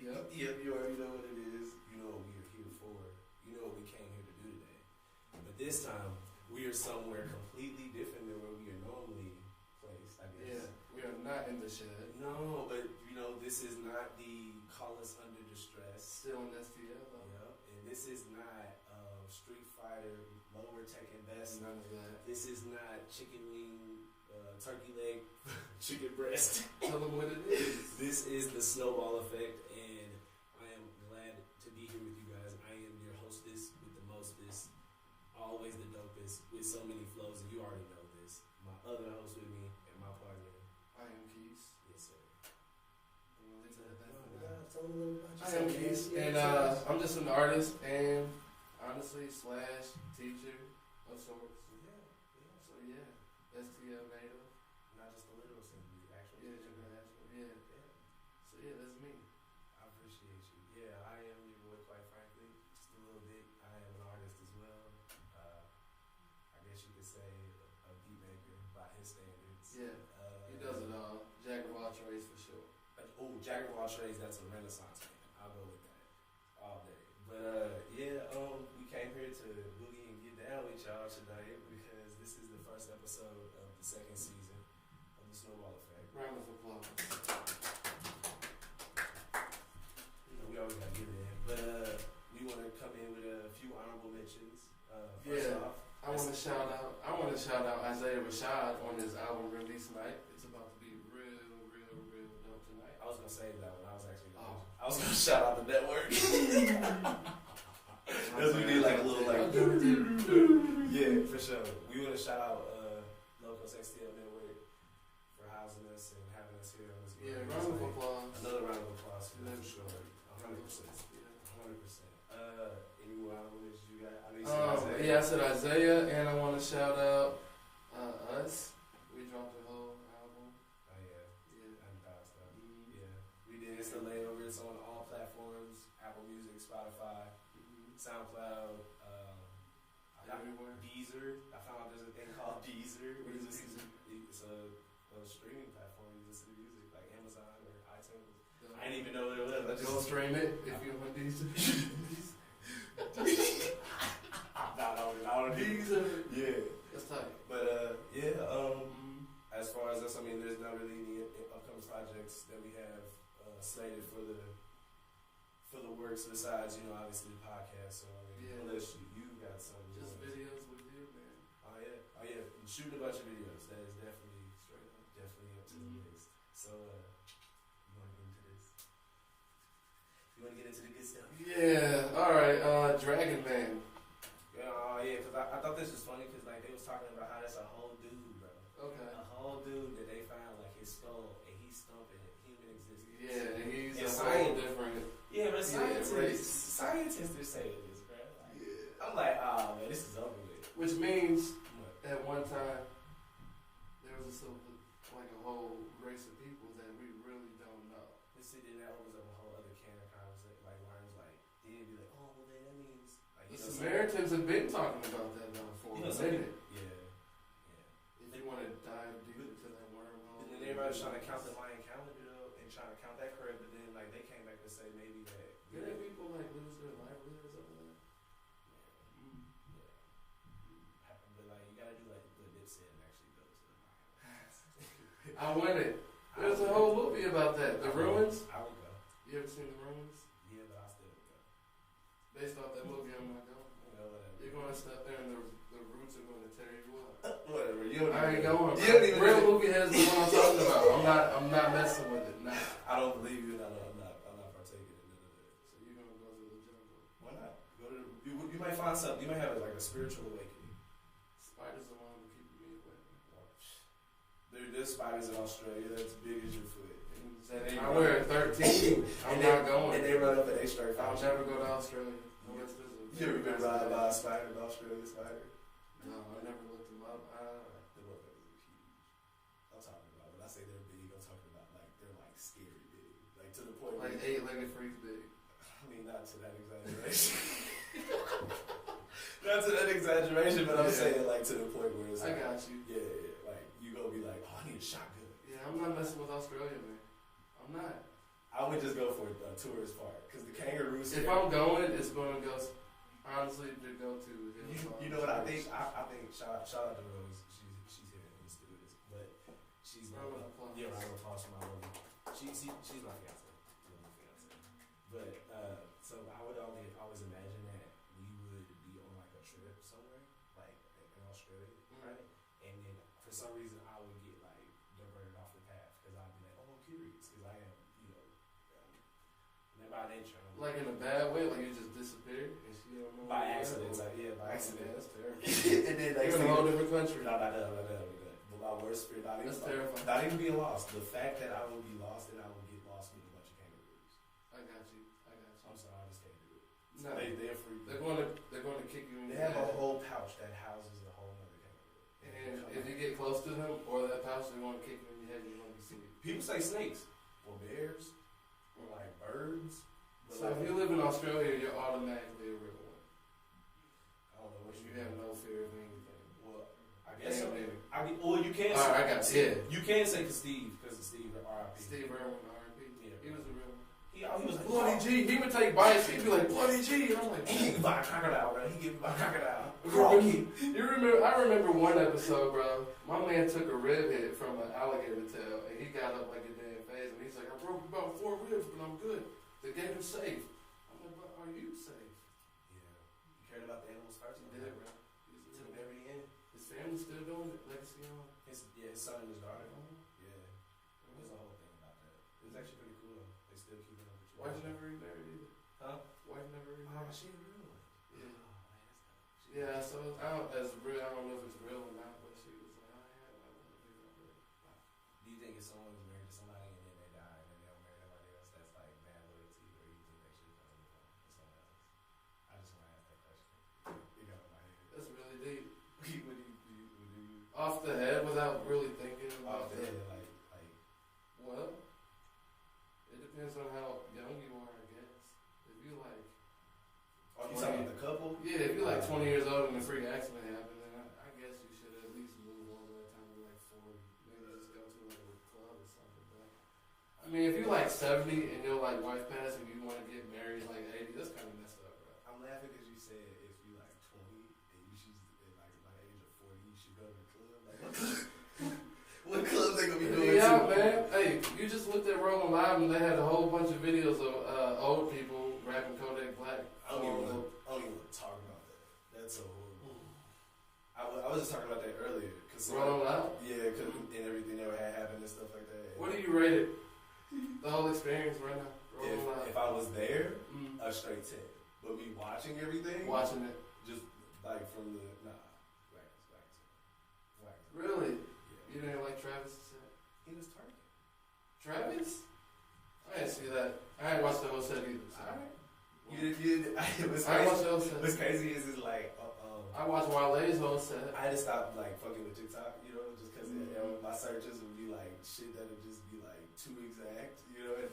Yep. You already know what it is. You know what we are here for. You know what we came here to do today. But this time, we are somewhere completely different than where we are normally placed, I guess. Yeah, we are not in the shed. No, but this is not the call us under distress. Still in STL though. Yep. And this is not Street Fighter, lower tech invest. None of that. This is not chicken wing, turkey leg, chicken breast. Tell them what it is. This is the Snowball Effect, and I am glad to be here with you guys. I am your hostess with the mostest, always the dopest, with so many flows, and you already know this. My other host with me and my partner. I am Keys. Yes, sir. I am Keys, and I'm just an artist and honestly / teacher of sorts. Yeah. So yeah, STL native. Not just a literal sense, actual. Yeah, international. Yeah. So yeah, that's me. I appreciate you. Yeah, I am your boy, quite frankly, just a little bit. I am an artist as well. I guess you could say a beat maker by his standards. Yeah, he does it all. Jack of all trades for sure. Jack of all trades, that's a renaissance man. I'll go with that all day. But we came here to boogie and get down with y'all tonight because this is the first episode of the second season of the Snowball Effect. Round of applause. We always gotta give it in, but we want to come in with a few honorable mentions. First off, I want to shout out Isaiah Rashad on his album release night. It's about to be real dope tonight. I was gonna say that one. I was gonna shout out the network. Because we did like a little yeah, for sure. We want to shout out LocosnetworkSTL network for housing us and having us here on this. Yeah, round of applause. Another round of applause for that, for sure. 100%. 100%. Any more honorables you got? I know you said Isaiah. Yeah, I said Isaiah, and I want to shout out us. We dropped a whole album. Oh yeah. Yeah. We did. It's the layover. It's on all platforms: Apple Music, Spotify, SoundCloud, everywhere. Deezer. I found out there's a thing called Deezer. What is Deezer? It's a streaming platform. You listen to music like Amazon or iTunes. I didn't even know what it was. I just go stream it if you want Deezer. Deezer. Yeah. That's tight. But as far as us, I mean, there's not really any upcoming projects that we have slated for the works besides, obviously the podcast. So I mean, unless you got something. Just videos with you, man. Oh yeah. And shooting a bunch of videos. That is definitely up to the list. So you want to get into this? You want to get into the good stuff? Yeah. All right. Dragon Man. Yeah, because I thought this was funny because like they was talking about how that's a whole dude, bro. Okay. A whole dude that they found like his skull and he's stumping human existence. Yeah, he's a whole different. Yeah, but scientists are saying this, bro. Like, I'm like, oh man, this is over with. Which means at one time there was a whole race of people that we really don't know. This city that opens up a whole other can of conversation. Like worms, like they'd be like, oh well, then that means like the Samaritans have been talking about that now for a minute. Yeah. If you want to dive deep into that wormhole. And then everybody's trying to count the Mayan calendar though, and trying to count that correct, but then like they came back to say maybe that. Didn't people like lose their livelihoods over that? Yeah. But like you gotta do like the Nipsey and actually go to the Mayan. I want it. There's a whole movie about that. The Ruins. I would go. You ever seen The Ruins? Yeah, but I still would go. Based off that movie, I'm not going. You're going to step there and the roots are going to tear you up. Whatever. I ain't going. Real movie has the one I'm talking about. I'm not messing with it. Nah. I don't believe you. I'm not partaking in none of that. So you're going to go to the jungle. Why not? You might find something. You might have like a spiritual awakening. Spiders are one to keep me away. There's spiders in Australia that's big as your foot. I wear 13. I'm not going. And they run up and they straight. I'll never go to Australia. You ever been ridden by a spider, an Australian spider? No, I never looked them up. The motherfuckers are huge. I'm talking about, when I say they're big, I'm talking about like they're like scary big. Like to the point like 8-legged freaks big. I mean, not to that exaggeration. Not to that exaggeration, but I'm saying like to the point where it's like, I got you. Yeah, like you gonna be like, oh, I need a shotgun. Yeah, I'm not messing with Australia, man. I'm not. I I would just go for a tourist park because the kangaroos. If I'm going, it's going to go. Honestly, to go to. You know what I think? I think shout out to Rose. She's here in the studio, but she's round of applause for my woman. She's my fiance. But so I would always imagine that we would be on like a trip somewhere, like in Australia, right? And then for some reason I would get like diverted off the path because I'd be like, oh, I'm curious because I am, by nature. Like in a bad way, like you just disappeared and she don't know. By accident, by accident. That's terrible. And then you're in a whole different country. No, not that. But my worst fear, that's terrifying. Not even being lost. The fact that I will be lost and I will get lost with a bunch of kangaroos. I got you. I'm sorry, I just can't do it. No, they're free. They're going to kick you in. They have a whole pouch that houses a whole other kangaroo. And if you get close to them or that pouch, they're going to kick you in your head. You're going to be sick. People say snakes or bears or like birds. So if you live in Australia, you're automatically a real one. I don't know what you have no fear of anything. Well, I guess so. Well, you can. All right, I got it. You can say to Steve because Steve R.I.P. Steve Irwin R.I.P. Yeah, he was a real one. He was like Bloody G. He would take bites. He'd be like Bloody G. And I'm like, he get by a crocodile, bro. He get by a crocodile. You remember? I remember one episode, bro. My man took a rib hit from an alligator tail, and he got up like a damn phase, and he's like, I broke about 4 ribs, but I'm good. The gator's safe. I'm like, but are you safe? Yeah. You cared about the animals first? He did, bro. To the very end. His family's still doing it. Legacy on. His son and his daughter. Yeah. There's a whole thing about that. It was actually pretty cool though. They still keep it up. Wife never remarried either. Huh? Wife never remarried. Oh, she a real one. Yeah. Oh, man, that's dope. Yeah, so I don't know if it's real or not, but she was like, I want to be real. Do you think if someone was married to somebody and then they die and then they don't marry nobody else, that's like mad loyalty, or you think they should come with someone else? I just want to ask that question. You got in my head. That's really deep. What do you Off the head without really thinking about off the head, like well, it depends on how young you are, I guess. If you like oh, you talking about the couple? Yeah, if you're like 20 years old and a freak accident happened, then I guess you should at least move on by the time you're like 40. Maybe just go to like a club or something. But I mean, if you're like 70 and your like wife passed and you want to get married like 80, that's kind of messed up, bro. I'm laughing because you said if you like 20 and you should like by the age of 40 you should go to the club. Like what clubs they gonna be doing? Yeah, man. Hey, you just looked at Rolling Live and they had a whole bunch of videos of old people rapping Kodak Black. I don't even want to talk about that. That's so horrible. I was just talking about that earlier. Rolling Live? Yeah, cause, and everything that had happened and stuff like that. What do you rate it? The whole experience right now? Rolling Live. If I was there, a straight 10. But me watching everything? Watching it. Just like from the, wax. Really? Yeah. You didn't like Travis' set? He was targeted. Travis? I didn't see that. I didn't watch the whole set either. So. Alright. You did. It was I crazy. watched the whole set. What's crazy is like, I watched Wale's whole set. I had to stop like fucking with TikTok, just because my searches would be like shit that would just be like too exact,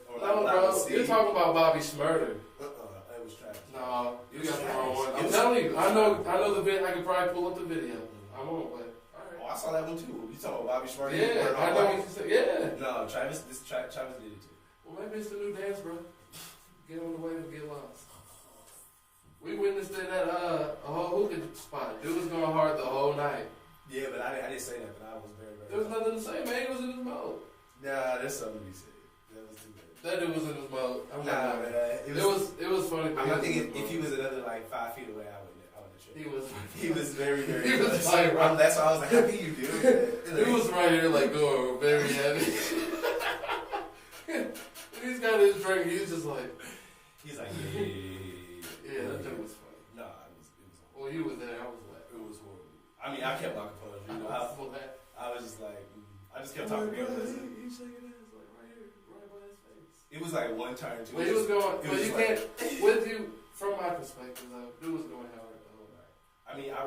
or no, bro, you're talking about Bobby Shmurda. It was Travis. No, you got the wrong one. I'm telling you, I know the video. I can probably pull up the video. I won't, but alright. Oh, I saw that one too. You talking about Bobby Shmurda? Yeah, I know what you said. Yeah. No, Travis did it too. Well, maybe it's the new dance, bro. Get on the way to get lost. We witnessed it at a whole hookah spot. Dude was going hard the whole night. Yeah, but I didn't say nothing. I was very, very. There was nothing to say, man. He was in his mode. Nah, there's something to be said. That was too bad. That dude was in his mode. Man. It was funny. I'm not thinking if he was another like 5 feet away, I wouldn't have tripped. He was very, very. He was like, that's why I was like, how can you do it? He was right here, like going very heavy. He's got his drink. He's just like. He's like, yeah, that dude was funny. Nah, it was. Well, you was there. I was like, it was horrible. I mean, I kept my composure. I was just like, I just kept talking to him. He's shaking his like right here, right by his face. It was like one turn. But he was going. But you can't. With you, from my perspective, though, dude was going hard the whole night. I mean, I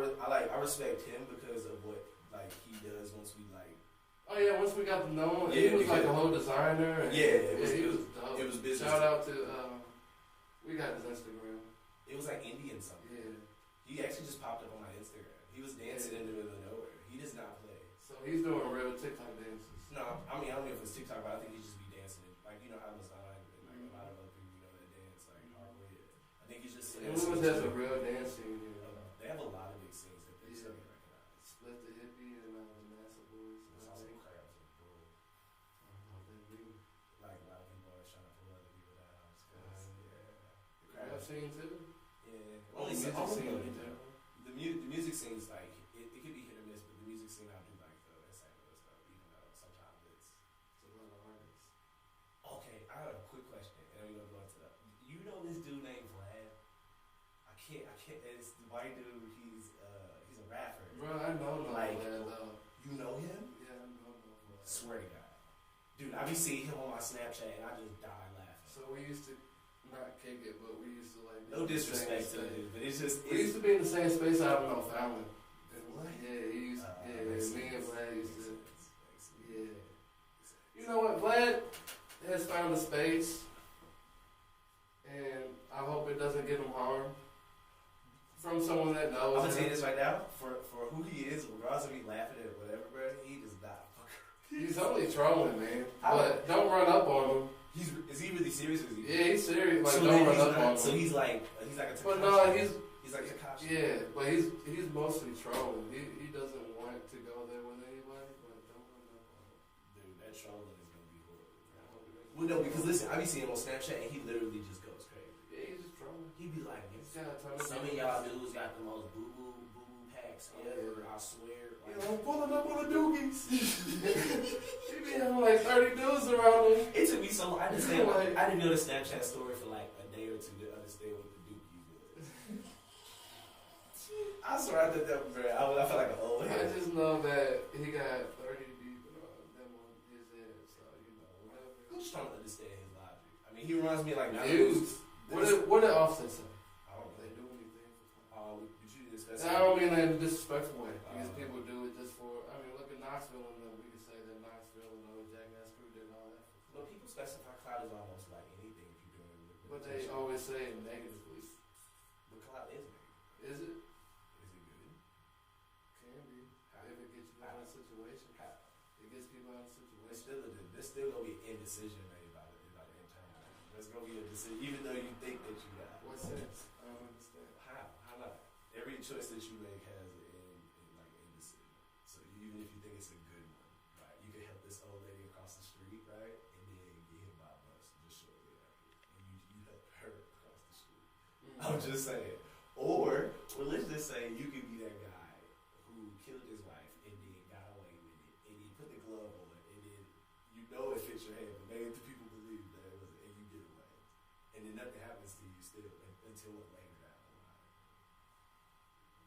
respect him because of what like he does once we like. Oh yeah, once we got to know him, yeah, he was like a whole designer. And he was dope. It was business. Shout out to we got his Instagram. It was like Indian something. Yeah. He actually just popped up on my Instagram. He was dancing in the middle of nowhere. He does not play. So he's doing real TikTok dances. No, I mean I don't know if it's TikTok, but I think he just be dancing. Like how Lasagna and And Lewis has a real dance scene here. They have a lot of big scenes that they still get recognized. Split the Hippie and the NASA Boys. There's also crowds of bull. I don't know what that means. Like a lot of people always trying to pull other people down. The crowd scene too? Yeah. Only music scene in general. The music scene's like, it could be hit or miss, but the music scene I do like though in St. Louis though, even though sometimes it's a lot of artists. Okay, I have a quick question, and then we're gonna go into that. You know this dude named Vlad? I can't, it's the white dude, he's a rapper. Bro, I know like, Vlad though. You know him? Yeah, I know Vlad. Swear to God. Dude, I be seeing him on my Snapchat and I just die laughing. So we used to not kick it, but we used to like. No disrespect to him, but it's just. We used to be in the same space out of no family. What? Yeah, he used. Me and Vlad used to. Yeah. You You know what? Vlad has found a space, and I hope it doesn't get him harmed from someone that knows. I'm gonna tell you this right now. For who he is, regardless of me laughing at whatever, bro, he just died. He's only trolling, man. But don't run up on him. Is he really serious? Or is he? Yeah, he's serious. Like, so don't run up on him. So he's like a Takashi. But no, he's like Takashi. Yeah, but he's mostly trolling. He doesn't want to go there with anybody, but don't run up on him. Dude, that trolling is gonna be horrible. Well, no, because listen, I be seeing him on Snapchat and he literally just goes crazy. Yeah, he's just trolling. He be like, some of y'all dudes got the most boo boo packs ever. I swear. You know, pulling up on the doogies. He be having like 30 dudes around him. It took me so long. I didn't know the Snapchat story for like a day or two to understand what the dookie was. I swear I did that, bro. I felt like an old head. I just know that he got 30 people them on his head, so you know, whatever. I'm just trying to understand his logic. I mean, he reminds me of like dudes. What did Offset say? I don't know. They do anything for would you just I don't mean that in a disrespectful way. Because people do it just for. I mean, look at Knoxville, and we can say that Knoxville and the Jackass Crew did all that. But people specify cloud is almost like anything if you're doing it. But they always say it negatively. But cloud is negative. Is it? Is it good? Can be. If it gets you out of a situation. It gets people out of a situation. There's still gonna be an indecision made by the internal. There's gonna be a decision, even though you think that you got. What sense? I don't understand. How not? Every choice that you make has like a decision. So even if you think it's a good one, right? You could help this old lady across the street, right? And then get hit by a bus just shortly after. And you help her across the street. I'm just saying. Or let's just say you could be that guy who killed his wife and then got away with it, and he put the glove on it, and then you know it fits your hand, but maybe the people believe that it was, and you get away, and then nothing happens to you still until later down the line.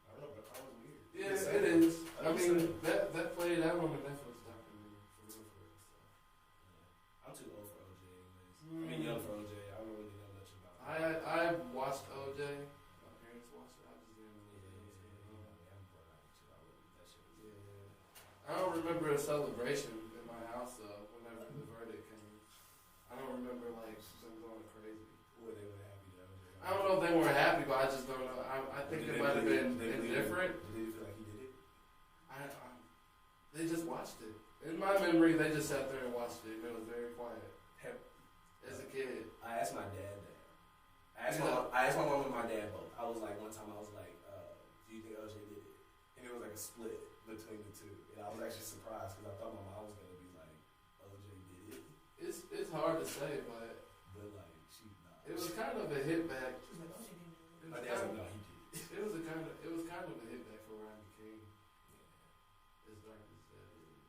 I don't know, but that was weird. Yeah, it is. I mean, that played out on the Netflix documentary for real. So. Yeah. I'm too old for OJ anyways. I mean, young for OJ. I don't really know much about it. I watched OJ. My parents watched it. I just didn't know what it was. I don't remember a celebration in my house though. Whenever the verdict came, I don't remember like them going crazy. Well, they were happy though. I don't know if they were happy, but I just don't know. I think it might have been indifferent. Did you feel like he did it? They just watched it. In my memory, they just sat there and watched it. It was very quiet. As a kid, I asked my dad that. I asked my mom and my dad both. I was like, one time I was like, do you think OJ did it? And it was like a split between the two. And I was actually surprised because I thought my mom was going to be like, OJ did it. It's hard to say, but like, she not. It was kind of a hit back. She was like, OJ didn't do it. My dad's like, no, he did. It was kind of a hit back for Rodney King. Yeah. As dark as that is.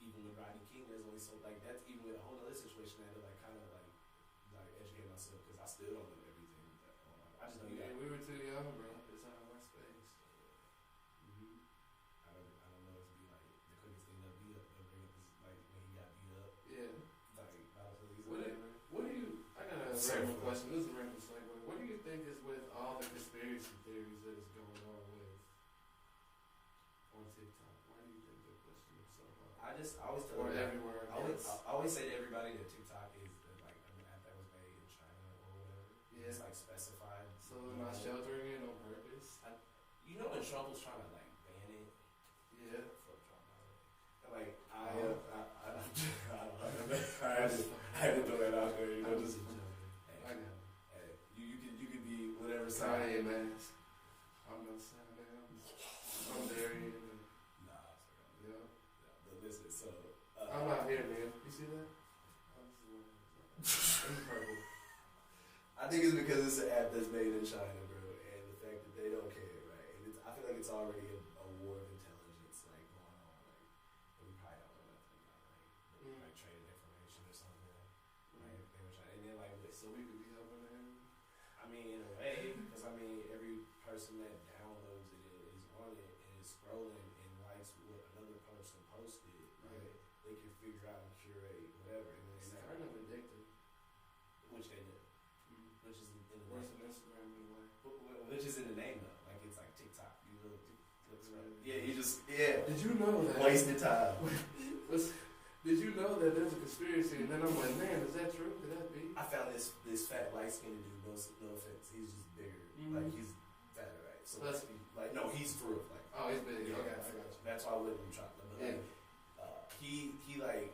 Even with Rodney King, there's only so like that's even with a whole other situation. I had to like kind of like educate myself because I still don't know everything. I just know you got. We were too young, bro. It's out of my space. Mm-hmm. I don't know if it'd be like the quickest thing to beat up. They'll bring up this like when he got beat up. Yeah. Like what do you? I got a random question. This is a random segue. What do you think is with all the conspiracy theories that is going on TikTok? Why do you think they're pushing it so hard? I always tell everywhere. I always say to everybody that TikTok is like an app that was made in China or whatever. Yeah. It's like specified. So they're not sheltering it on purpose. You know when Trump was trying to like ban it? Yeah. Fuck Trump. Like I had to throw that out there. You know, just you could be Riverside. Kanye mask. I'm gonna sound down. I'm Darian. Nah, Yeah. but listen, so I'm out here, man. You see that? I'm purple. I think it's because it's an app that's made in China, bro, and the fact that they don't care, right? And I feel like it's already a war of intelligence like going on, like we probably don't know nothing about like trading information or something, right? They were trying, and then like So we could be helping them. I mean, in a way, because I mean, every person that downloads it is on it and is scrolling and likes what another person posted, right? They can figure out and curate whatever, and then It's kind of addictive. which they do, which is in the Worse name, than Instagram in a way. which is in the name though, like it's like TikTok. You look, Yeah. you just Did you know that? wasted time. Did you know that there's a conspiracy? And then I'm like, man, is that true? Could that be? I found this fat light skinned dude. No offense, he's just bigger. Like he's fatter, right? So That's- like no, he's through. Like Oh, he's big. yeah, Okay, I got you. that's why I wouldn't try them. But Yeah. like, he like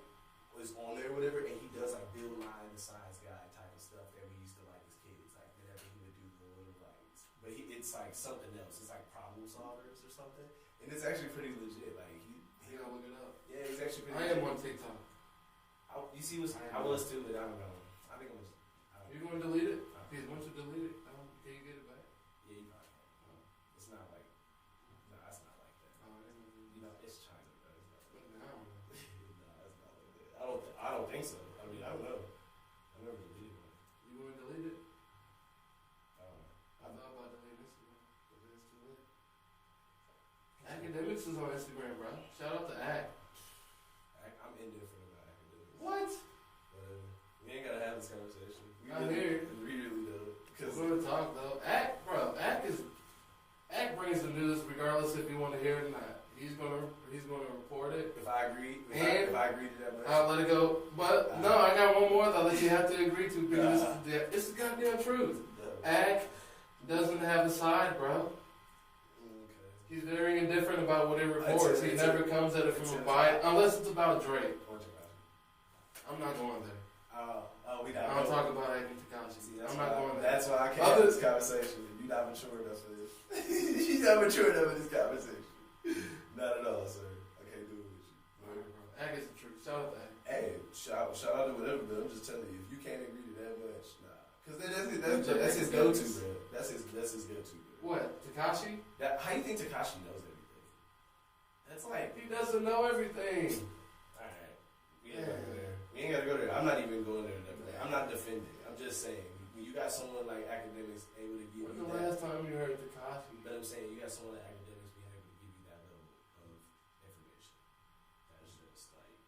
was on there or whatever, and he does like Bill Nye the Science Guy type of stuff that we used to like as kids. Like whenever he would do the little like, but it's like something else. It's like problem solvers or something, and it's actually pretty legit. Like You gotta look it up. yeah, he's actually pretty. I am on TikTok. You see, I was too, but I don't know. I think I was. You gonna delete it? Because once you delete it, can you get it back? Yeah, you probably can. It's not like, no, it's not like that. Oh, I didn't know. You know, it's China, bro. It's not like But now, no, it's not like that. I don't think so. I mean, I don't know. I never deleted one. you gonna delete it? I don't know. I thought about deleting Instagram, but then it's too late. Academics is on Instagram, bro. Shout out to Act. I'm indifferent about academics. What? Whatever. We ain't gotta have this conversation. I hear it. We really do. We're Because gonna talk though. Act brings the news regardless if you want to hear it or not. He's gonna report it. if I agree, And if I agree to that much, I'll let it go. But no, I got one more though that you have to agree to because it's the goddamn truth. no. Act doesn't have a side, bro. Okay. He's very indifferent about what he reports. He never comes at it from a bias, unless it's about Drake. I'm not going there. We I not. don't talk about Aiden Takashi. I'm not going there. That's why I can't have this conversation. You're not mature enough for this. You're not mature enough for this conversation. Not at all, sir. I can't do it with you. Alright, bro. Act is the truth. Shout out to Act. Hey, shout out to whatever, but I'm just telling you, if you can't agree to that much, nah. Because that's his go-to, bro. That's his go-to, bro. What? Takashi? How do you think Tekashi knows everything? That's like, He doesn't know everything. alright, we ain't gotta go there. We ain't gotta go there. I'm not even going there. I'm not defending. I'm just saying, when you got someone like academics able to give When's you the that, last time you heard Takashi? but I'm saying you got someone like academics being able to give you that level of information. That's just like,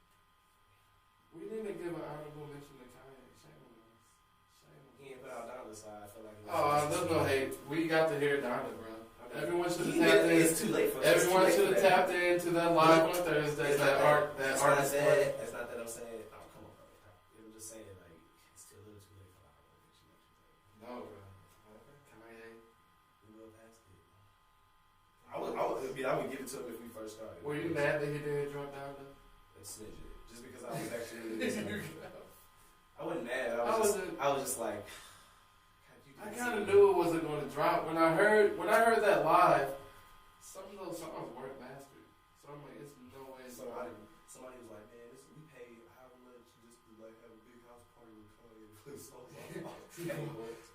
We didn't give an honorable mention to Kanye. Shame on us. Shame on he ain't put out down the side. I feel like. Oh, there's no hate. We got to hear Donda, bro. Everyone should have tapped in. It's too late for Everyone should have tapped into that live on Thursday. That artist. That's not that I'm saying. Oh, come on, bro. I'm just saying, like, it's still a little too late for the honorable mention. No, bro. Kanye. We will pass it. I would give it to him if we first started. Were you mad that he didn't drop Donda? It's snitch it. Just because I was actually really I wasn't mad. I was just like, I kind of knew it wasn't going to drop when I heard that live. Some of those songs weren't mastered, so I'm like, it's no way. somebody was like, man, we paid however much just to like have a big house party with Kanye and play songs.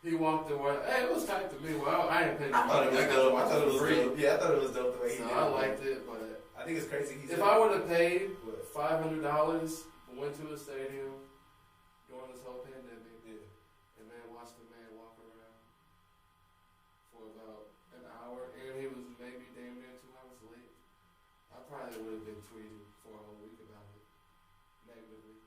He walked away. Hey, it was tight to me. Well, I didn't pay no I thought money. it was dope. I thought it was dope. Yeah, I thought it was dope the way he So did I it. liked it, but I think it's crazy. if I would have paid What? $500, went to a stadium during this whole pandemic, Yeah. and then watched the man walk around for about an hour, and he was maybe damn near 2 hours late, I probably would have been tweeting for a whole week about it, negatively.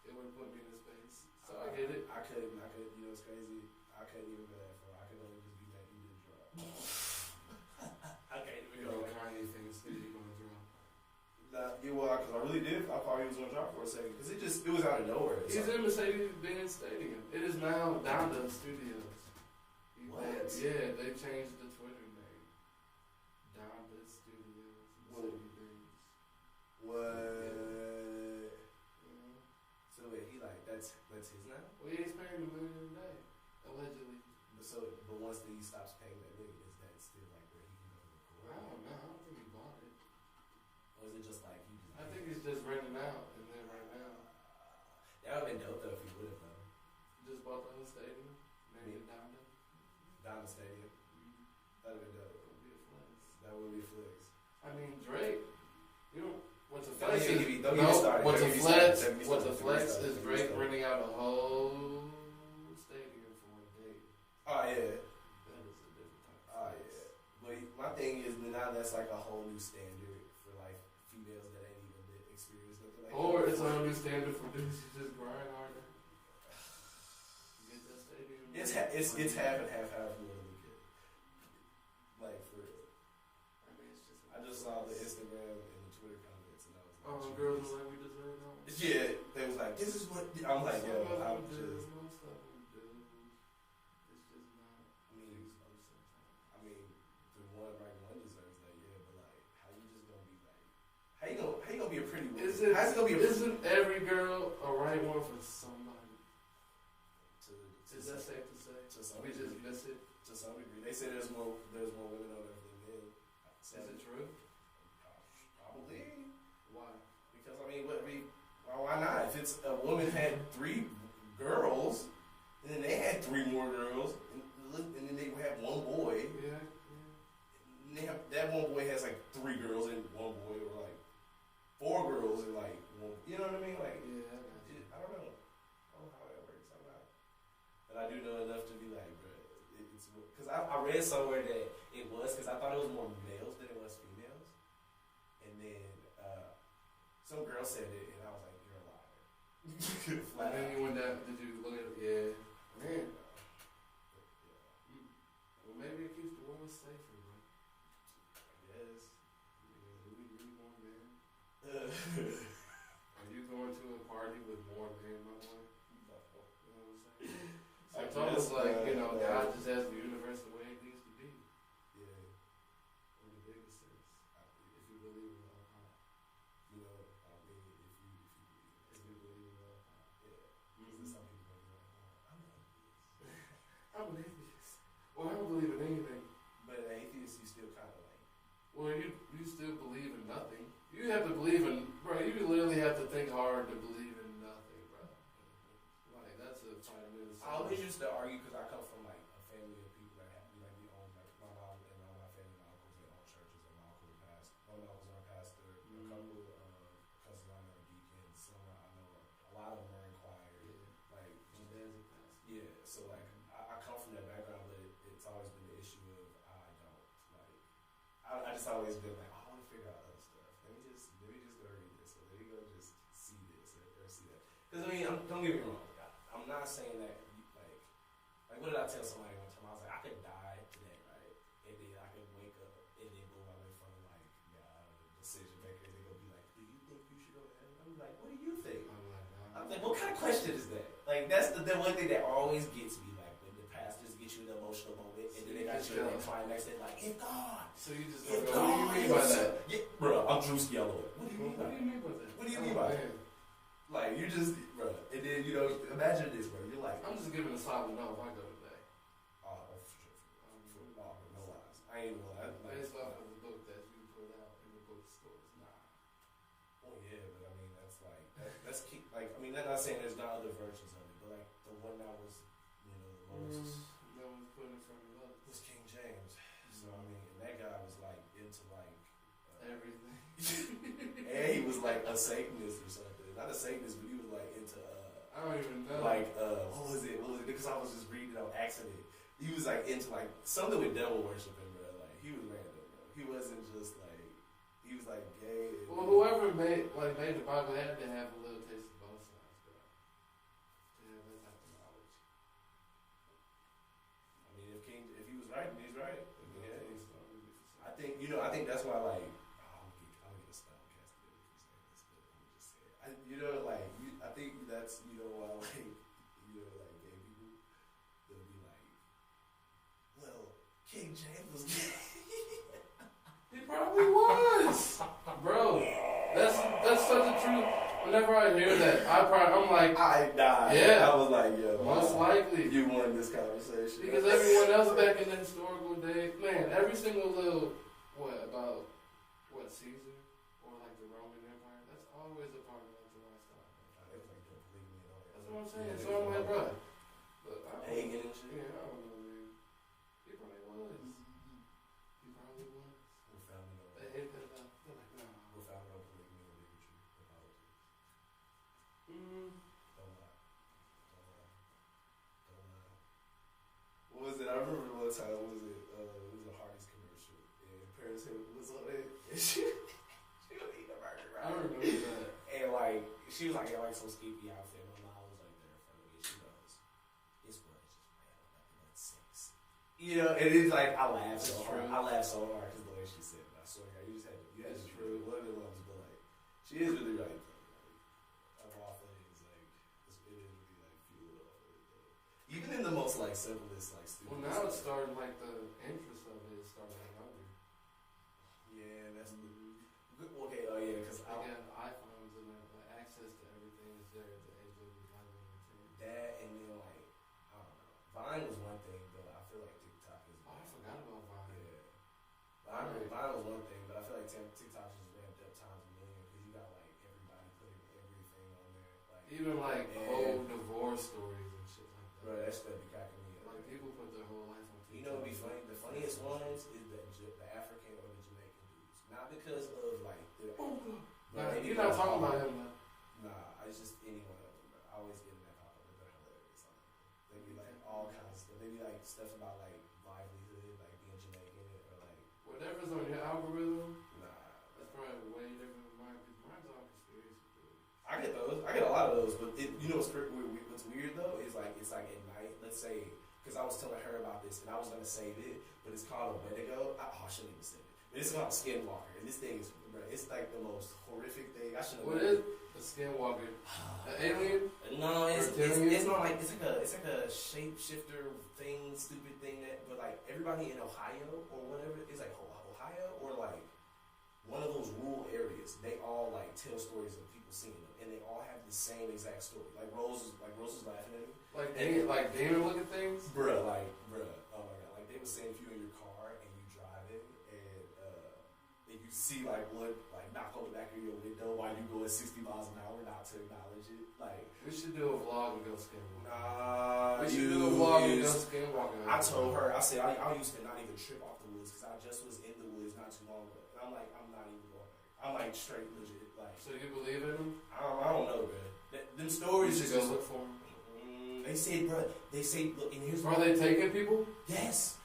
It would have put me in a space. So I get it. I couldn't, you know, it's crazy. I couldn't even go that far. I could only just be that you didn't drop. I can't even You go know, that far. Kanye thinks that he's going to drop. Nah, yeah, well, because I really did. I thought he was going to drop for a second. Because it was out of nowhere. He's in Mercedes-Benz Stadium. It is now Donda Studios. What? Yeah, they changed the Twitter name. Donda Studios. Mercedes-Benz. What? Yeah. So wait, he like, that's his now? Well, he's paying $1 million a day. $1 but once he stops paying that nigga, is that still like where he can go to I record? don't know. I don't think he bought it. Or is it just like he just? I think he's just renting out, and then right now, That would have been dope though if he would have though. just bought the whole stadium, named it Donda. Down the stadium. That would have been dope. That would be a flex. That would be flex. I mean, Drake. You know what's a Don't flex even is get me- don't get me started. what's a Don't get me flex? started. Don't get me What's a started. flex Don't get me is started. Drake renting out a whole stadium for a date. Oh yeah. That is a different type. Of Oh flex. yeah. But my thing is now that's like a whole new standard for like females that ain't even experienced nothing like that. Or it's a whole new standard for dudes who just grind harder. Get that stadium. It's half and half how you want to look at it. Like for real. I mean, it's just. I just saw the Instagram and the Twitter comments and I was like, Oh, "Jeez." girls are like, we deserve that. Yeah, they was like, this is what I'm like, yo, Some of I'm them do, just. most of them do. It's just not. I mean, the one deserves that, yeah, but like, how you just gonna be like, how you gonna be a pretty woman? How's it gonna be a pretty Isn't every girl a right one for somebody? Is that safe to say? To some We just degree. miss it. To some degree, they say there's more women on earth than men. So, Is it true? probably. Why? Because why not? If it's a woman had 3 girls, and then they had 3 more girls, and then they have 1 boy, Yeah. and they have, that 1 boy has like 3 girls and 1 boy, or like 4 girls and like 1. You know what I mean? Like, Yeah, I got you. I don't know. I don't know how that works. I'm not. But I do know enough to be like, bro, it's because I read somewhere that it was because I thought it was more males than it was females, and then some girl said it, and I was like, you're a liar. And then you went down. Did you look at it? Yeah. Man. Well, maybe it keeps the women safer, bro. Yes. Yeah, we need more men. Are you going to a party with more men, my boy? You know what I'm saying? So it's almost like, God just has the universe the way it needs to be. Yeah. In the biggest sense. If you believe in love, You know, I mean, if you believe in love, yeah. Because some people gonna be like, oh, I'm not atheist. I'm an atheist. Well, I don't believe in anything. But an atheist, you still kind of like. Well, you still believe in nothing. You have to believe in, bro. You literally have to think hard to believe in nothing, bro. Like that's a fundamental. I always used to argue because I come from like a family of people that have like we own like my mom and all my family, my uncles they own churches, and my uncle passed. One of my uncles are a pastor. A couple cousins I know are deacons. Some I know a lot of them are in choir. Like My dad's a pastor. yeah, so like I come from that background, but it's always been the issue of I don't like. I just always been like I want to figure out other stuff. Let me just go read this, or let me go just see this or see that. Because I mean, don't get me wrong. I'm not saying that like what did I tell somebody one time? I was like, I could die today, right? And then I could wake up and then go out in front of like decision makers. They're gonna be like, do you think you should go to heaven? I'm like, what do you think? I'm like, what kind of question is that? Like that's the one thing that always gets me. Like when the pastors get you in an emotional moment and then they got you like climax. They're like, if God. So you just If don't go, what do you mean by that? Yeah, bro, I'm Drewski all over. What do you mean by that? by that? What do you mean by that? Like you just, bro, and then imagine this, bro. You're like, I'm just giving a solid no if I go today. oh, for sure, no lies. I ain't gonna lie. Based off of the book that you put out in the bookstores, nah. Well, yeah, but I mean that's like that's key. Like I mean, I'm not saying there's not other versions of it, but like the one that was, the most That was put in front of others. was King James. So I mean, and that guy was like into like Everything. and he was like a Satanist or something. Not a Satanist, but he was like into I don't even know. like what was it? Because I was just reading it on accident. He was like into like something with devil worshiping, bro. Like he was random, bro. He wasn't just like he was like gay. Well, whoever made the Bible had to have a little taste of both sides, bro. To have that type of knowledge. I mean, if he was right, then he's right. I mean, yeah, I think I think that's why like I'm gonna get a spell casted if you say this, but I'm just saying. I think that's why like like gay people they'll be like, well, King James was gay. He probably was, bro. That's such a true. When whenever I hear that, I'm like, I died. Yeah. I was like, yo. most likely. You won this conversation. Because everyone else back in the historical day, man, every single little, Caesar? Or like the Roman Empire? That's always a part of like the lifestyle. That's what I'm saying. So I'm like, bro. Pagan and shit. Yeah, I don't know, man. He probably was. He probably was. We're founding on They hate that up. They're like, no. We're founding on polygamy and bigotry and politics. Don't lie. What was it? I remember one time, what was it? It was a Hardee's commercial. And Paris Hilton was on it. And she was eating a burger, right? I remember that. And like, she was like in like some skimpy outfit. My mom was like there in front of me. She goes, "This boy is just red on that blood sex." You know, and it's like, I laughed so hard. I laughed so hard because the way she said it. I swear to God, you had to true. One of the ones, but like, she is really right though. Like, of all things, like, it is really like fuel off of it though. Even in the most like simplest, like stupid. Well, now it's starting like the interest of it is starting like younger. Yeah, that's okay. Oh yeah, because They got iPhones and the access to everything is there at the age of 11 or 10. that, and then like, I don't know. Vine was one thing, but I feel like TikTok is. Oh, I forgot about Vine. Yeah. Vine was one thing, but I feel like TikTok just ramped up times a million because you got like everybody putting everything on there. Like, Even like whole divorce stories and shit like that. bro, that stuff be cracking me up. Like people put their whole life on TikTok. You know what'd be funny? The funniest ones is the African or the Jamaican dudes. Not because of like the. Nah, you're not talking about him, man. Nah, it's just any one of them. Bro. I always get in that pop up, but they're hilarious. They be like all kinds of stuff. They be like stuff about like livelihood, like being Jamaican, or like. Whatever's on your algorithm, Nah, that's probably way different than mine. Because mine's all conspiracy theories. I get those. I get a lot of those, but you know what's weird though is like it's like at night. Let's say because I was telling her about this and I was gonna save it, but it's called a Wendigo. I shouldn't even say it. But it's called Skinwalker, and this thing is, bro, it's like the most horrific thing. I shouldn't. What is a skinwalker? An alien? No, it's not like it's like a shapeshifter thing, stupid thing that. But like everybody in Ohio or whatever, it's like Ohio or like one of those rural areas. They all like tell stories of people seeing them, and they all have the same exact story. Like Rose is laughing at me. Like demon looking things? Bruh, oh my God, like they were saying if you in your car and you driving and you see like one like knock on the back of your window while you go at 60 miles an hour, not to acknowledge it. Like we should do a vlog and go skinwalking. Nah, we should do a vlog and go skinwalking. I told her, I said I used to not even trip off the woods because I just was in the woods not too long ago, and I'm like I'm not even going back. I'm like straight legit. Like so you believe in them? I don't know, bro. Them stories you should go look for them. They say, bro. They say, look, and here's. Are they taking people? Yes.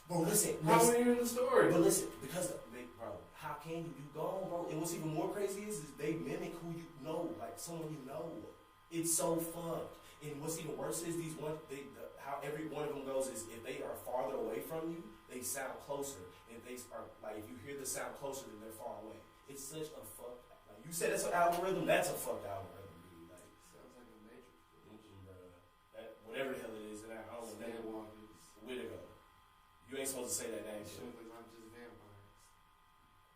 Bro, listen. How are you in the story? But listen, because bro, how can you go, bro? And what's even more crazy is they mimic who you know, like someone you know. It's so fucked. And what's even worse is how every one of them goes is if they are farther away from you, they sound closer. And they are like if you hear the sound closer, then they're far away. It's such a fucked. Like you said, it's an algorithm. That's a fucked algorithm. Whatever the hell it is, and I don't know. Where to go? You ain't supposed to say that name. Because I'm just vampires.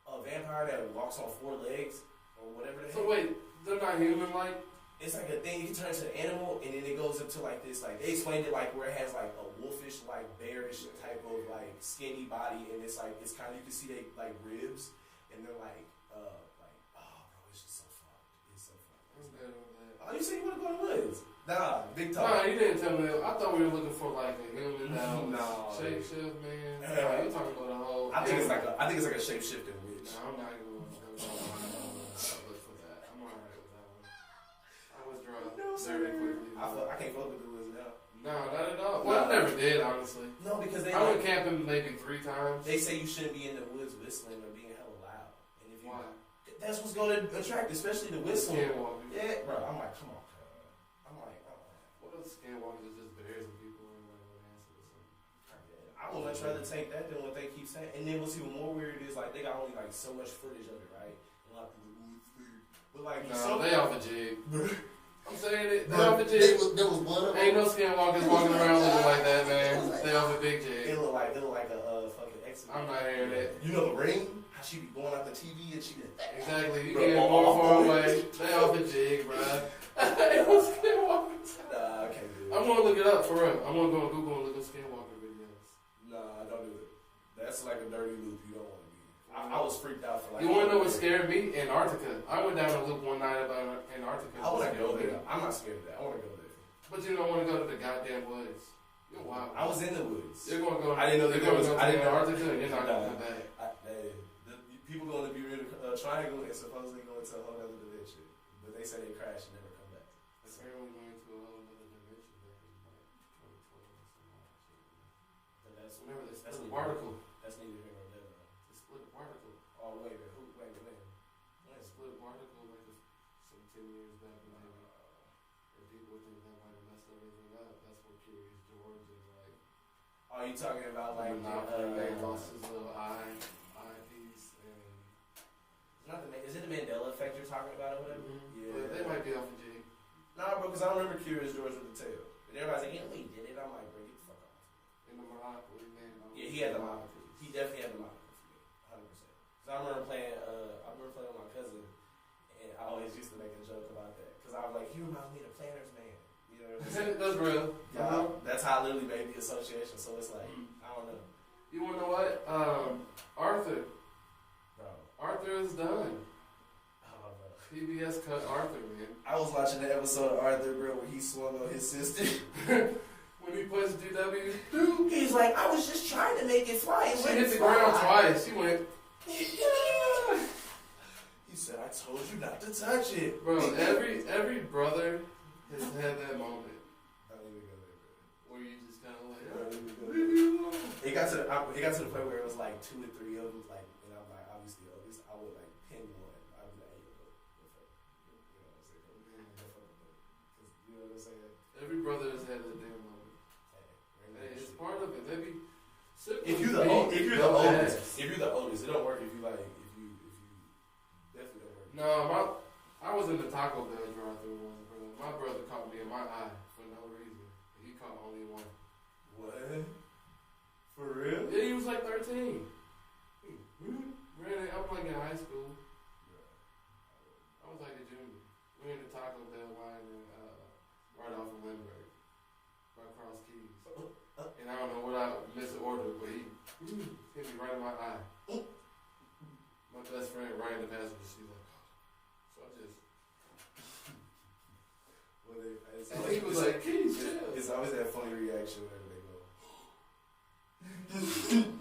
A vampire that walks on 4 legs, or whatever the hell. So wait, they're not human like? It's like a thing, you turn into an animal, and then it goes into like this, like, they explained it like where it has like a wolfish, like bearish type of like skinny body, and it's like, it's kind of, you can see they like ribs, and they're like, oh bro, it's just so fucked. It's so fucked. I'm good on that. Oh, you said you want to go to the woods? Nah, big talk. Nah, you didn't tell me that. I thought we were looking for like a human No. shape shift, man. Nah, you talking about a whole. I think it's like a shape shifting witch. Nah, I'm not even going to look for that. I'm alright with that one. I withdraw very quickly. I can't fuck with the woods now. No, not at all. Well, I never did, honestly. No, because I went camping maybe 3 times. They say you shouldn't be in the woods whistling or being hella loud. And if you, why? That's what's going to attract, especially the whistling. Skinwalkers. Yeah, bro. I'm like, come on. What if skinwalkers is just bears and people and like an answer or something? I would much rather take that than what they keep saying. And then what's even more weird is like they got only like so much footage of it, right? And a lot of people but like no, they off a jig. I'm saying it. They off a jig. There was one of them. Ain't no skinwalkers walking around looking like that, man. They off a big jig. It look like a fucking exit. I'm not hearing that. You know the Ring? I she be going out the TV and she be like, Exactly. You bro, get more far away. They off the jig, bro. Nah, I can't do it. I'm gonna look it up for real. I'm gonna go on Google and look up skinwalker videos. Nah, don't do it. That's like a dirty loop you don't want to be in. I was freaked out for like. You wanna know what scared me? Antarctica. I went down a loop one night about Antarctica. I wanna go there. I'm not scared of that. I wanna go there. But you don't wanna go to the goddamn woods. You're wild. I was in the woods. You're gonna go. I didn't know you're there gonna was. go I to didn't know. Antarctica and you're not gonna come back. People going to be real triangle and supposedly going to a whole other dimension, but they say they crash and never come back. Apparently going to a whole other dimension there is like 2012 or something. But that's Remember they split the neither- particle. That's neither here nor there though. They split the particle. Oh wait, man, wait, when? They split a particle like some 10 years back maybe. And people would think that might have messed everything up. That's what Curious George is like. Oh, you talking about like Monopoly lost his little eye piece and not the is it the Mandela effect you're talking about or whatever? Yeah, but they might be off the jig. Nah, bro, because I remember Curious George with the tail, and everybody's like, yeah, he did it. I'm like, bro, get the fuck off. In the Monopoly, man. Yeah, he had the monocle. He definitely had the monocle for me, 100%. Because I remember playing with my cousin, and I always used to make a joke about that. Because I was like, he reminds me of the Planners Man. You know what I'm saying? That's real. Yeah, that's how I literally made the association. So it's like, I don't know. You wanna know what? Arthur. Bro. Arthur is done. Oh, bro. PBS cut Arthur, man. I was watching the episode of Arthur, bro, where he swung on his sister. When he pushed DW, He's like, I was just trying to make it fly. she hit the ground twice. She went, He said, I told you not to touch it. bro, every brother has had that moment I didn't even go there, bro. where you just kind of like, I didn't even go there. It got to the point where it was like 2 or 3 of them, like, and I'm like, obviously, at least I would like pin one. I'd be like, hey, go fuck. You know what I'm saying? Go fuck. Because you know what I'm saying? every brother has had that damn moment. Hey, it's part of it. Maybe if you're the oldest, it don't work if you like if you definitely don't work. No, I was in the Taco Bell drive-thru once, bro. My brother caught me in my eye for no reason. He caught only one. What? For real? Yeah, he was like 13. Really, I'm like in high school. I was like a junior. We in the Taco Bell line right off of Lindbergh, right across Keys. And I don't know what I misordered, but he hit me right in my eye. My best friend right in the passenger seat, like, so I just. Well, And he was like, Keys, chill. It's always that funny reaction whenever they go.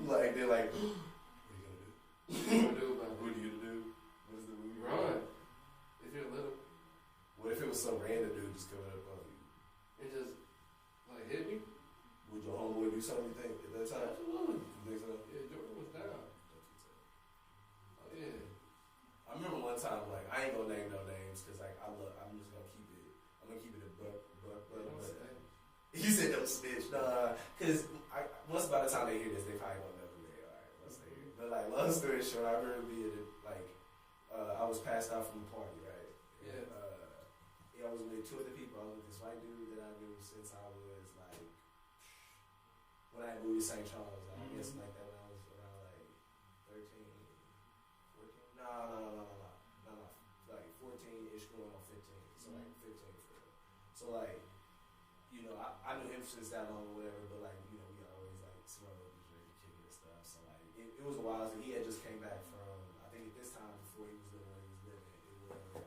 Like they're like, what are you gonna do? What are you gonna do about it? What are you gonna do? What is the movie? Run. If you're little. What if it was some random dude just coming up on you? It just, like, hit me? Would your homeboy do something you think at that time? Absolutely. You think so? Yeah, Jordan was down. Oh, yeah. I remember one time, like, I ain't gonna name no names because, like, I'm just gonna keep it. I'm gonna keep it a buck. You said don't snitch, nah. Because once by the time they hear this, they probably won't know who they are. Once they hear. But like, long story short, I remember being like, I was passed out from the party, right? Yeah. I was with 2 other people. I was with this white dude that I knew since I was like, when I moved to St. Charles. I guess like that when I was around like 13, 14. No. Like 14-ish going on 15. So like 15 for real. So like, you know, I knew him since that long or whatever, but like, you know, we always like smoke and drink and kick and stuff. So like, it was a while. So he had just came back from, I think at this time before he was living where he was living,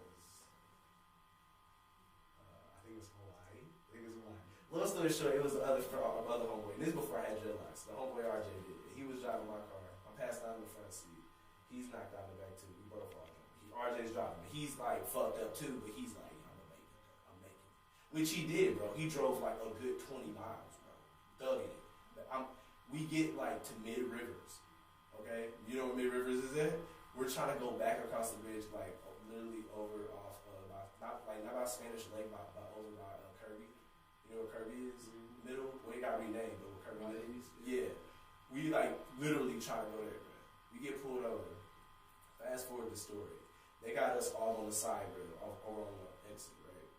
I think it was Hawaii. Long story short, it was the other homeboy. And this is before I had dreadlocks. The homeboy RJ did. He was driving my car. I'm passed out in the front seat. He's knocked out in the back too. We both are. RJ's driving. He's like fucked up too, but he's like, I'm making it. Which he did, bro. He drove like a good 20 miles, bro. Thugging it. We get like to Mid Rivers. Okay? You know where Mid Rivers is at? We're trying to go back across the bridge, like literally over off not by Spanish Lake, but over by Kirby. You know where Kirby is? Mm-hmm. Middle? Well, it got renamed, but where Kirby is? East. Yeah. We like literally try to go there, bro. We get pulled over. Fast forward the story. They got us all on the side rail, over on the exit, right?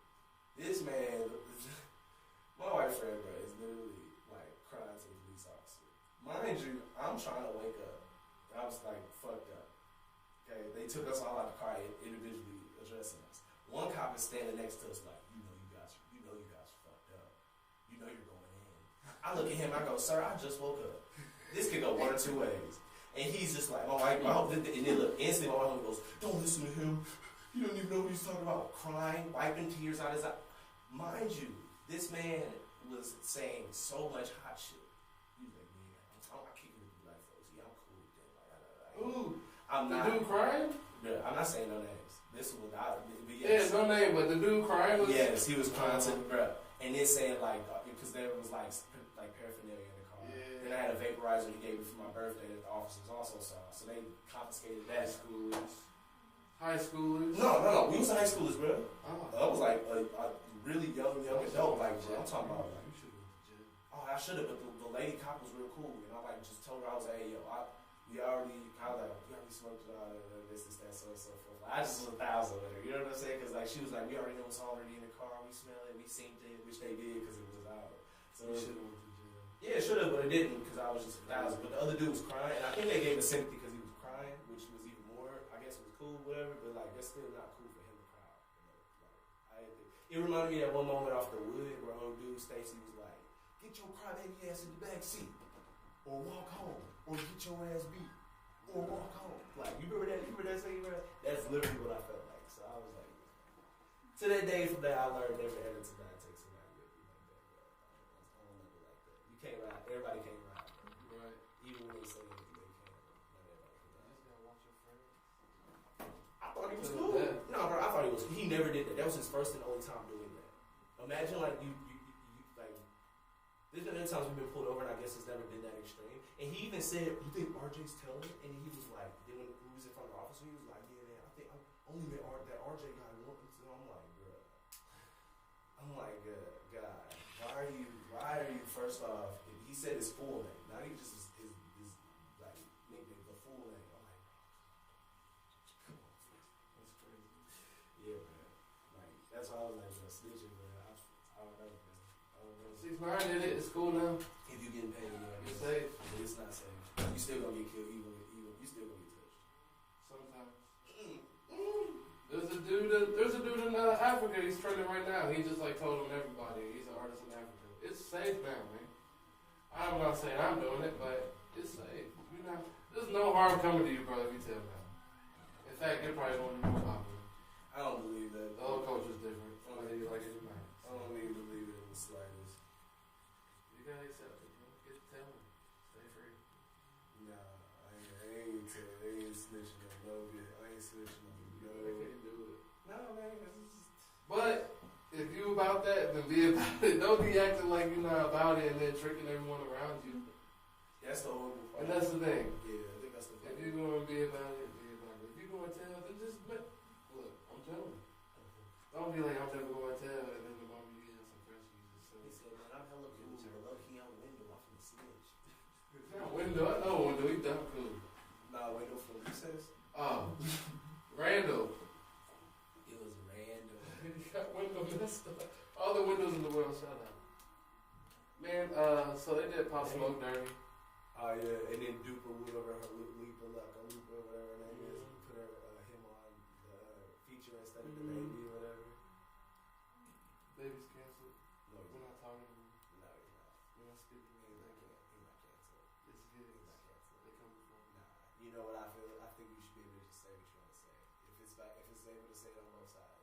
This man, my white friend, bro, is literally like crying to the police officer. Mind you, I'm trying to wake up. I was like fucked up. okay, they took us all out the car individually addressing us. One cop is standing next to us like, you know you guys fucked up. You know you're going in. I look at him, I go, sir, I just woke up. This could go one or two ways. And he's just like, and then look, instantly my homie goes, don't listen to him. You don't even know what he's talking about. Crying, wiping tears out his eye. Mind you, this man was saying so much hot shit. He was like, man, I kick it with the black folks. Yeah, I'm cool with them. Ooh, I'm the not. dude crying? Yeah, I'm not saying no names. This was without. Yes. Yeah, no name, but the dude crying was. Yes, he was crying to the bruh. And then saying like, because there was like paraphernalia in the car. Yeah. Then I had a vaporizer he gave me for my birthday that the officers also saw. So they confiscated that. High schoolers? No. We was high schoolers, bro. Oh. I was like a really young adult. Like, bro, I'm talking about. Like, you should have went to jail. Oh, I should have, but the lady cop was real cool. And I like just told her, I was like, hey, yo, we already smoked this, that, so forth. Like, I just was 1,000 with her. You know what I'm saying? Because like she was like, we already know it's already in the car. We smell it. We synced it, which they did because it was out. So you should have went to jail. Yeah, should have, but it didn't because I was just 1,000. But the other dude was crying, and I think they gave him sympathy because he was crying, which was even more. I guess it was cool, whatever. But like, that's still not cool for him to cry. It reminded me of that one moment off the wood where old dude Stacy was like, "Get your crybaby ass in the back seat, or walk home, or get your ass beat, or walk home." Like, you remember that? You remember that scene? That's literally what I felt like. So I was like, to that day from that, I learned never ever to not take somebody with you like that, bro. I don't know like that. You can't ride. Everybody can't ride, bro. Right. Even when they say they can, not everybody can ride. You just gotta watch your friends. I thought he was cool. No, bro, I thought he was. He never did that. That was his first and only time doing that. Imagine like you like. There's been times we've been pulled over, and I guess it's never been that extreme. And he even said, "You think RJ's telling?" And he was like, then when we was in front of the officer, he was like, "Yeah, man, I think I only met that RJ guy once." So I'm like, bro. I'm like, God, why are you? First off, he said his full name. Not even just his like nickname, the full name. I'm like, come on, man. That's crazy. Yeah, man. Like that's why I was like, snitching, man. I don't know, man. I don't know. 6ix9ine did it. It's cool now. If you getting paid, yeah, It's safe. It's not safe. You still gonna get killed, even you still gonna get touched. Sometimes. There's a dude in Africa. He's trending right now. He just like told everybody he's an artist in Africa. It's safe now, man. I'm not saying I'm doing it, but it's safe. You know, there's no harm coming to you, bro, if you tell now. In fact, you're probably going to be more popular. I don't believe that. The whole culture's different. Whether you like it or not. I don't even believe it in the slightest. You gotta accept it, bro. Get to tell me. Stay free. Nah, I ain't snitching on no bit. I ain't snitching on no. I can't do it. No, man. But if you about that, then be about it. Don't be acting like you're not about it and then tricking everyone around you. That's the horrible part. And that's the thing. Yeah, I think that's the part. If you're going to be about it, be about it. If you're going to tell, then just look. I'm telling you. Don't be like, I'm never going to tell, and then the moment you get some pressure, you just say. He said, man, I'm hella cool. Low key out the window. I'm from the snitch. It's not window. I know window. He done cool. Nah, window from recess. Oh. Randall. It was random. He got window messed up. All the windows in the world shut out. Man, so they did Pop Smoke Dirty. Oh, yeah. And then Duper went over her Lupa, whatever her name is. Put him on the feature instead of the baby or whatever. Baby's canceled. No, We're not talking to him. No, he's not. We're not speaking to him. He's not canceled. Yes, he is. He's not canceled. They coming for him. Nah. You know what I feel? I think you should be able to just say what you want to say. If it's able to say it on both sides.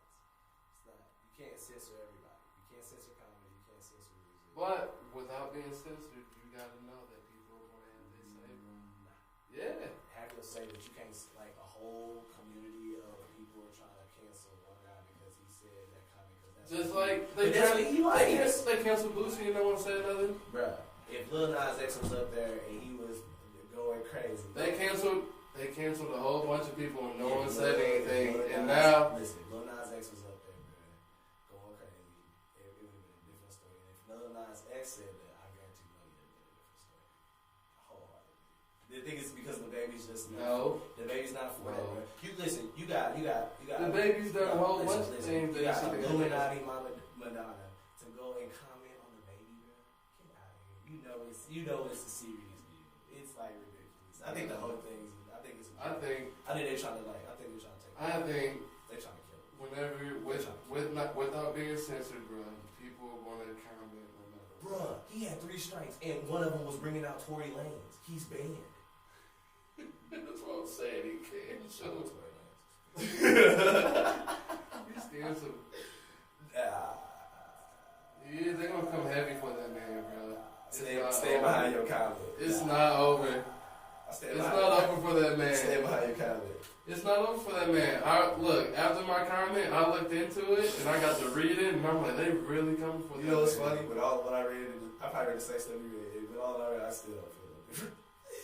It's not. You can't censor everybody. You can't censor comedy. You can't censor music. But without being censored, you gotta know that people are gonna have their say. Nah. Yeah. Have to say that you can't, like, a whole community of people are trying to cancel one guy because he said that comment. Just like they canceled Boosie and no one said nothing. Bruh, if Lil Nas X was up there and he was going crazy, they canceled a whole bunch of people and no one said anything. And now, listen, Lil Nas X was up there, bruh, going crazy. It would have been a different story. And if Lil Nas X said that, I guarantee money would have been a different story. Wholeheartedly. The thing is because the baby's just no. The baby's not for that, bro. You listen. You got. The baby's done a whole bunch of things. You got Illuminati Madonna to go and comment on the baby, bro. Get out of here. You know it's a serious deal. It's like ridiculous. I think the whole thing. I think they're trying to like. I I think They trying to kill him. whenever without being censored, bro, people are gonna comment no matter what. Bruh, he had 3 strikes, and one of them was bringing out Tory Lanez. He's banned. That's what I'm saying. He can't Shout show. out Tory Lanez. He's still some. Ah. Yeah, they gonna come heavy for that man, bro. Stay behind your comment. It's not over. It's not over for that man. Stay behind your comment. It's not over for that man. Look, after my comment, I looked into it and I got to read it, and I'm like, they really coming for that. You know what's man. funny? With all what I read, I probably read the same stuff you read. With all I read, I still don't feel no different.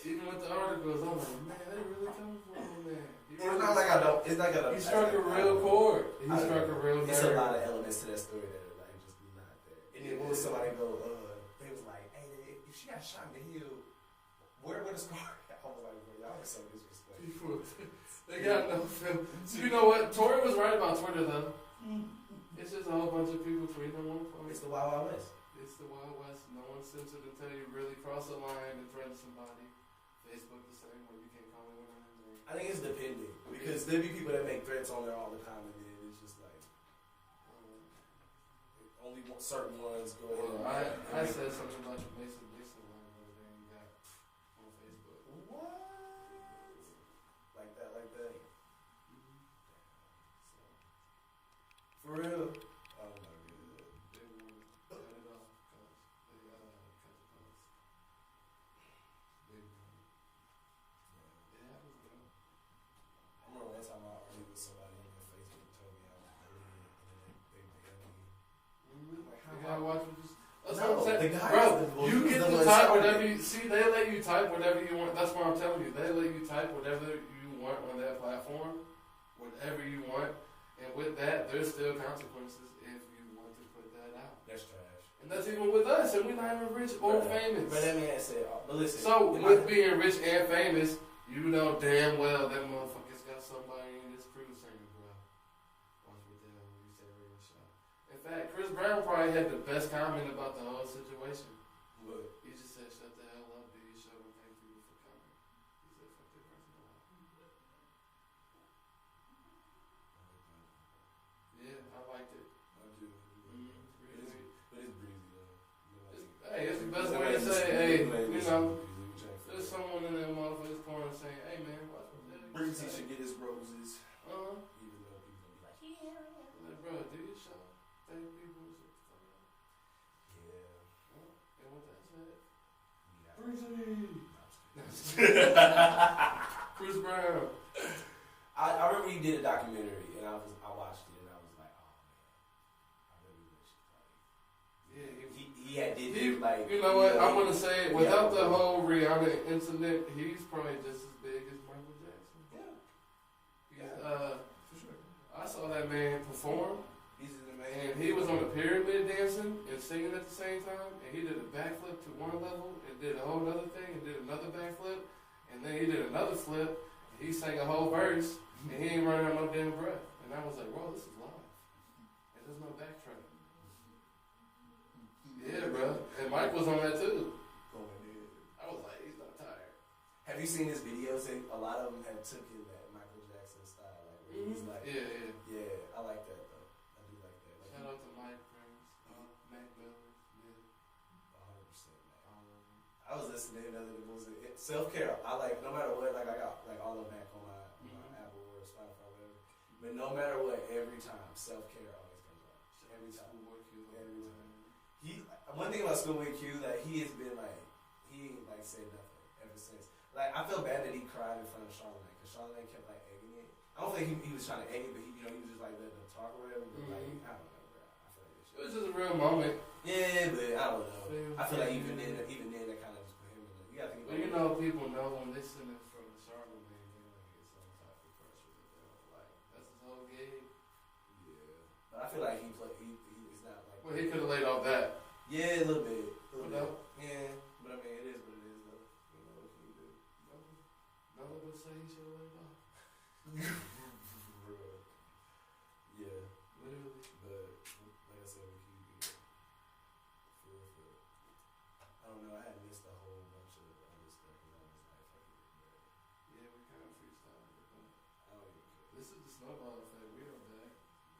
Even with the articles, I'm like, man, they really coming for him, man. It's not like I don't. It's not gonna. He struck a real chord. He struck a real nerve. It's a lot of elements to that story that are like just not there. And then when somebody go, they was like, hey, if she got shot in the heel, where would the scar? I was like, bro, y'all are so disrespectful. People, they got no film. So you know what? Tory was right about Twitter, though. It's just a whole bunch of people tweeting on one phone. It's the Wild Wild West. It's the Wild West. No one's censored until you really cross a line and threaten somebody. Facebook the same way. You can't call anyone on their name. I think it's depending because there be people that make threats on there all the time, and then it's just like only certain ones go ahead. Well, I said something about the Mason Dixon line over there you got on Facebook. What? Like that? Mm-hmm. For real? Oh my god. They will cut it off because they cut the post. Big one. It happens, bro. I remember one time I argued with somebody on their Facebook told me I was bullying, and then they banned me. Like, You gotta watch what you. That's No, what I'm saying. the guy Bro, is the- you he's get the to one type started whatever it. you see. They let you type whatever you want. That's what I'm telling you. They let you type whatever you want on that platform, whatever you want, and with that, there's still consequences if you want to put that out. That's trash. And that's even with us, and we're not even rich or famous. But that man said, but listen. So with being rich and famous, you know damn well that motherfuckers got somebody in this crew saying, "Bro, watch what the hell you said real shot." In fact, Chris Brown probably had the best comment about the whole situation. What? He just said, "Shut the hell up, dude. Show them thank you for coming." He said, "Fuck that person a lot." Yeah, I liked it. I do. But it's breezy though. Hey, it's the best way to say, hey, you know, there's someone in that motherfucker's corner saying, "Hey man, watch what that." Breezy should get his roses. Uh-huh. Even though people gonna be like, yeah. Like, bro, do your show. Thank people. Shut the fuck up. Yeah. And with that said, Yeah. Chris Brown. I remember he did a documentary and I watched it and I was like, oh man, I really wish like You know what? I'm gonna say without the whole Rihanna incident, he's probably just as big as Michael Jackson. Yeah. For sure. I saw that man perform, He's an amazing. and he was on a pyramid dancing and singing at the same time, and he did a backflip to one level and did a whole other thing and did another backflip, and then he did another flip. And he sang a whole verse, and he ain't running out no damn breath. And I was like, bro, this is live, and there's no backtrack. Yeah, bro. And Mike was on that too. I was like, he's not tired. Have you seen his videos? A lot of them have took in that Michael Jackson style. Like where he's like, yeah, I like that though. I do like that. Like, shout out to Mike Prince, Mac Miller, yeah. 100%, man. I was listening to other was it self-care. I like no matter what. Like I got like all of Mac on my Apple or Spotify, whatever. But no matter what, every time self-care always comes up. Every time. Every time. One thing about Schoolboy Q, that he has been like, he ain't like said nothing ever since. Like I feel bad that he cried in front of Charlamagne because Charlamagne kept like egging it. I don't think he was trying to egg it, but he was just like letting them talk or whatever. But like I don't know, bro. I feel like It was just a real moment. yeah, but I don't know. I feel like even then, that kind of just put him in. You got to think But you know, people know when they send it from the Charlamagne, they like get some type of pressure that they don't like. That's his whole gig. Yeah, but I feel like he's not like. Well, he could have laid off that. Yeah, a little bit. Yeah. But I mean, it is what it is, though. You know, what can you do? None of us say he should have laid off. Yeah. Literally. But, like I said, what can you do? For I don't know, I had missed a whole bunch of other stuff, because I was like, fuck it. But Yeah, we kind of freestyled it, but I don't even care. This is the Snowball Effect. We are back.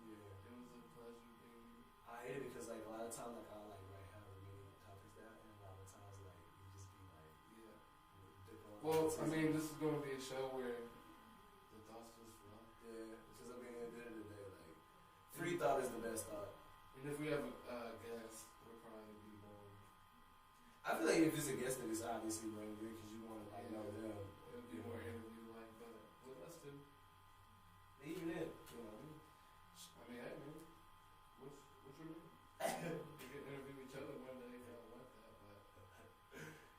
Yeah. It was a pleasure being here. I hate it because like a lot of times like I like write however many topics down, and a lot of times like you just be like Well, I mean, this is going to be a show where the thoughts just flow. Yeah, because I mean at the end of the day, like free thought is the best thought. And if we have a guest, we'll probably be more. I feel like if it's a guest, then it's obviously more good because you want to like know them. It'll be more interview like, but with us too. Even then, you know. I mean, hey man, what's your name? We could interview each other one day if y'all like that, but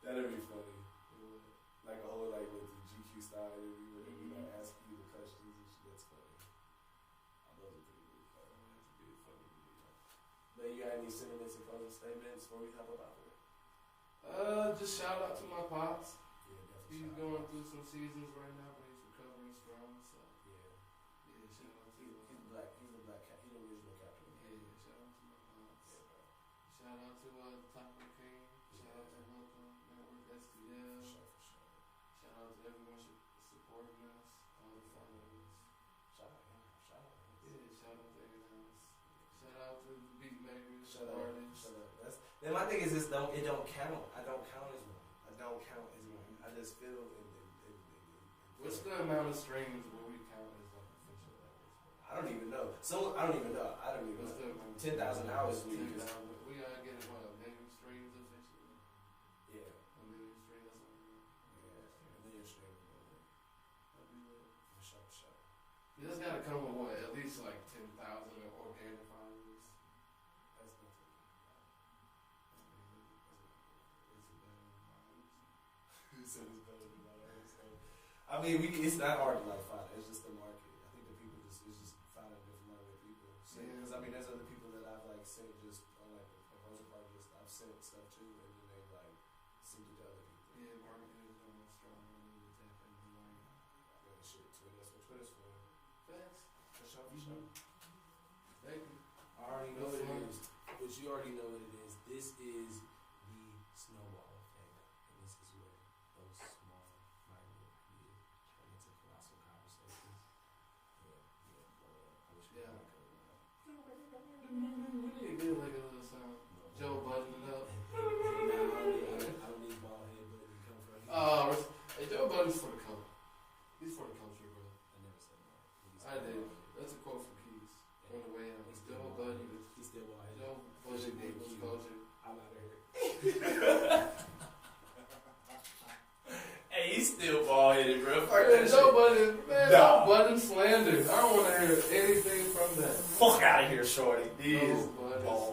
That'd be funny. it would. Like a whole like with the GQ style interview where they like ask you the questions and shit. That's funny. I love it pretty really fun. That'd be a funny video. But you got any sentiments and closing statements before we hop up out there? Just shout out to my pops. Yeah, definitely. He's shout going out. through some seasons right now, but he's recovering strong. So Yeah. yeah, shout out to He's the black. He's the black cat. He's the original captain. yeah, shout out to my pops. Yeah, bro. Shout out to the Taco King. Shout out to LocosnetworkSTL. For sure, for sure. Shout out to everyone supporting us, all the followers. Shout out, yeah. Shout out. Yeah, shout out to Nhaus. Shout out to the beat makers, Shut up. artists. Shut up. Then my thing is this: it don't count. I don't count as one. I don't count as one. I just feel What's the amount of streams where we count as like official hours? I don't even know. So I don't even know. What's the 10,000 hours. 10,000. We gotta get what, 1 million streams officially. Yeah. 1 million streams. That's what we're Yeah. A million streams. That'd be lit. For sure, for sure. You just gotta come with what, at least like 10,000 organic followers. That's nothing. It's a better vibes. Who said it's better than my own? So, I mean, it's not hard to like find. It's just the market. I think the people it's just finding different level of people. Because I mean, there's other people that I've like sent just on like the proposal part. Just I've sent stuff to, and then they like send it to other people. Yeah, marketing is going strong. We need to tap into like Yeah, shit, Twitter. That's what Twitter's for. facts. For sure, for sure. Thank you. I already know what it is, but you already know what it is. This is the Snowball Effect, and this is where those small, minute ideas turn into colossal conversations. Yeah, boy, I wish we Yeah. had like We need to get like a little sound. Joe buttoned up. I don't need ball head, but you come from Hey, Joe Budden's for the culture. He's for the culture, bro. I never said no. I did. That's a quote from Keys on the way out. Joe Budden is He's still ball head. Joe Budden equals culture. I'm out of here. Hey, he's still ball headed, bro. Fuck that Joe shit. Budden, man, Nah. Joe Budden slander. I don't want to hear anything from that. Fuck out of here, shorty. These.